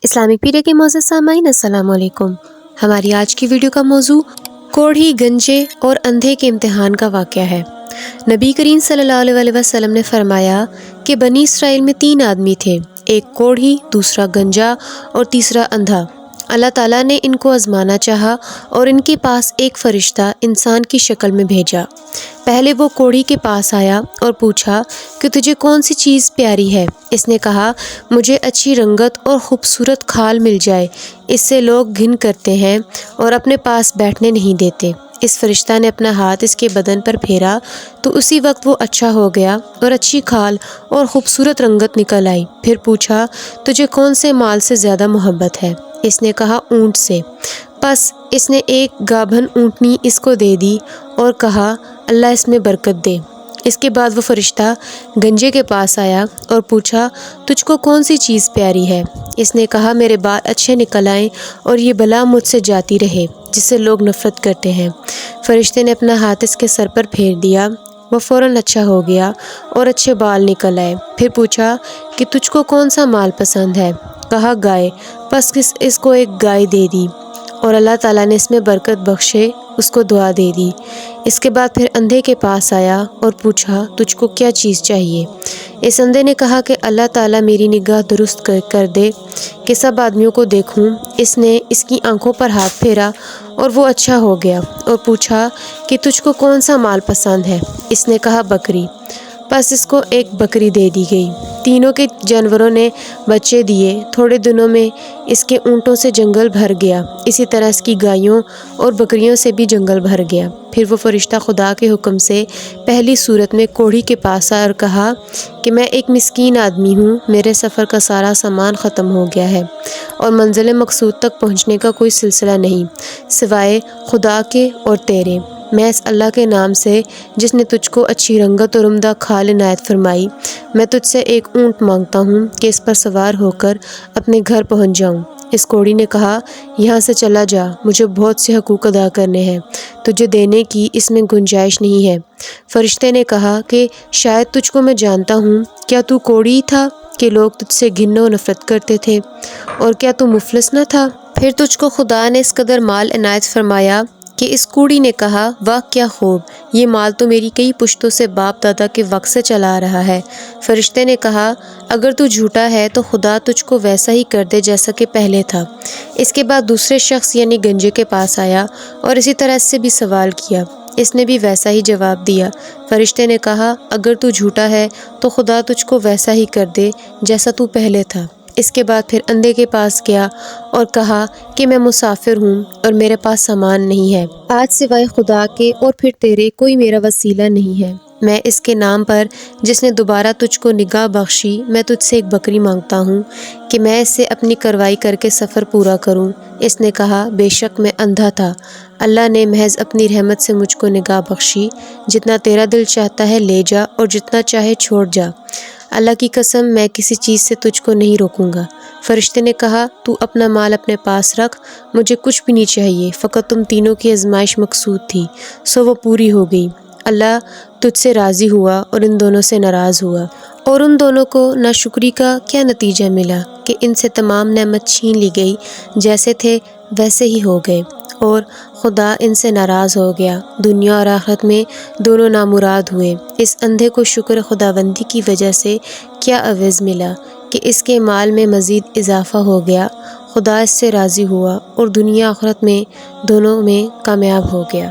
Islamic pedia کے معزز سامعین السلام علیکم۔ ہماری آج کی ویڈیو کا موضوع کوڑھی، گنجے اور اندھے کے امتحان کا واقعہ ہے۔ نبی کریم صلی اللہ علیہ وسلم نے فرمایا کہ بنی اسرائیل میں 3 آدمی تھے، ایک کوڑھی، دوسرا گنجا اور تیسرا اندھا۔ اللہ تعالیٰ نے ان کو آزمانا چاہا اور ان کے پاس ایک فرشتہ انسان کی شکل میں بھیجا۔ پہلے وہ کوڑھی کے پاس آیا اور پوچھا کہ تجھے کون سی چیز پیاری ہے؟ اس نے کہا، مجھے اچھی رنگت اور خوبصورت کھال مل جائے، اس سے لوگ گھن کرتے ہیں اور اپنے پاس بیٹھنے نہیں دیتے۔ اس فرشتہ نے اپنا ہاتھ اس کے بدن پر پھیرا تو اسی وقت وہ اچھا ہو گیا اور اچھی کھال اور خوبصورت رنگت نکل آئی۔ پھر پوچھا، تجھے کون سے مال سے زیادہ محبت ہے؟ اس نے کہا، اونٹ سے۔ پس اس نے ایک گابھن اونٹنی اس کو دے دی اور کہا، اللہ اس میں برکت دے۔ اس کے بعد وہ فرشتہ گنجے کے پاس آیا اور پوچھا، تجھ کو کون سی چیز پیاری ہے؟ اس نے کہا، میرے بال اچھے نکل آئیں اور یہ بلا مجھ سے جاتی رہے جس سے لوگ نفرت کرتے ہیں۔ فرشتے نے اپنا ہاتھ اس کے سر پر پھیر دیا، وہ فوراً اچھا ہو گیا اور اچھے بال نکل آئے۔ پھر پوچھا کہ تجھ کو کون سا مال پسند ہے؟ کہا، گائے۔ پس اس کو ایک گائے دے دی اور اللہ تعالیٰ نے اس میں برکت بخشے اس کو دعا دے دی۔ اس کے بعد پھر اندھے کے پاس آیا اور پوچھا، تجھ کو کیا چیز چاہیے؟ اس اندھے نے کہا کہ اللہ تعالیٰ میری نگاہ درست کر دے کہ سب آدمیوں کو دیکھوں۔ اس نے اس کی آنکھوں پر ہاتھ پھیرا اور وہ اچھا ہو گیا اور پوچھا کہ تجھ کو کون سا مال پسند ہے؟ اس نے کہا، بکری۔ پس اس کو ایک بکری دے دی گئی۔ تینوں کے جانوروں نے بچے دیے۔ تھوڑے دنوں میں اس کے اونٹوں سے جنگل بھر گیا، اسی طرح اس کی گایوں اور بکریوں سے بھی جنگل بھر گیا۔ پھر وہ فرشتہ خدا کے حکم سے پہلی صورت میں کوڑھی کے پاس آیا اور کہا کہ میں ایک مسکین آدمی ہوں، میرے سفر کا سارا سامان ختم ہو گیا ہے اور منزل مقصود تک پہنچنے کا کوئی سلسلہ نہیں سوائے خدا کے اور تیرے۔ میں اس اللہ کے نام سے جس نے تجھ کو اچھی رنگت اور عمدہ کھال عنایت فرمائی، میں تجھ سے ایک اونٹ مانگتا ہوں کہ اس پر سوار ہو کر اپنے گھر پہنچ جاؤں۔ اس کوڑھی نے کہا، یہاں سے چلا جا، مجھے بہت سے حقوق ادا کرنے ہیں، تجھے دینے کی اس میں گنجائش نہیں ہے۔ فرشتے نے کہا کہ شاید تجھ کو میں جانتا ہوں، کیا تو کوڑھی تھا کہ لوگ تجھ سے گھننا و نفرت کرتے تھے؟ اور کیا تو مفلس نہ تھا؟ پھر تجھ کو خدا نے اس قدر مال عنایت فرمایا؟ کہ اس کوڑھی نے کہا، واہ کیا خوب، یہ مال تو میری کئی پشتوں سے باپ دادا کے وقت سے چلا آ رہا ہے۔ فرشتے نے کہا، اگر تو جھوٹا ہے تو خدا تجھ کو ویسا ہی کر دے جیسا کہ پہلے تھا۔ اس کے بعد دوسرے شخص یعنی گنجے کے پاس آیا اور اسی طرح اس سے بھی سوال کیا۔ اس نے بھی ویسا ہی جواب دیا۔ فرشتے نے کہا، اگر تو جھوٹا ہے تو خدا تجھ کو ویسا ہی کر دے جیسا تو پہلے تھا۔ اس کے بعد پھر اندھے کے پاس گیا اور کہا کہ میں مسافر ہوں اور میرے پاس سامان نہیں ہے، آج سوائے خدا کے اور پھر تیرے کوئی میرا وسیلہ نہیں ہے۔ میں اس کے نام پر جس نے دوبارہ تجھ کو نگاہ بخشی، میں تجھ سے ایک بکری مانگتا ہوں کہ میں اس سے اپنی کروائی کر کے سفر پورا کروں۔ اس نے کہا، بے شک میں اندھا تھا، اللہ نے محض اپنی رحمت سے مجھ کو نگاہ بخشی، جتنا تیرا دل چاہتا ہے لے جا اور جتنا چاہے چھوڑ جا، اللہ کی قسم میں کسی چیز سے تجھ کو نہیں روکوں گا۔ فرشتے نے کہا، تو اپنا مال اپنے پاس رکھ، مجھے کچھ بھی نہیں چاہیے، فقط تم تینوں کی آزمائش مقصود تھی، سو وہ پوری ہو گئی۔ اللہ تجھ سے راضی ہوا اور ان دونوں سے ناراض ہوا، اور ان دونوں کو ناشکری کا کیا نتیجہ ملا کہ ان سے تمام نعمت چھین لی گئی، جیسے تھے ویسے ہی ہو گئے، اور خدا ان سے ناراض ہو گیا۔ دنیا اور آخرت میں دونوں نامراد ہوئے۔ اس اندھے کو شکر خداوندی کی وجہ سے کیا عوض ملا کہ اس کے مال میں مزید اضافہ ہو گیا، خدا اس سے راضی ہوا اور دنیا آخرت میں دونوں میں کامیاب ہو گیا۔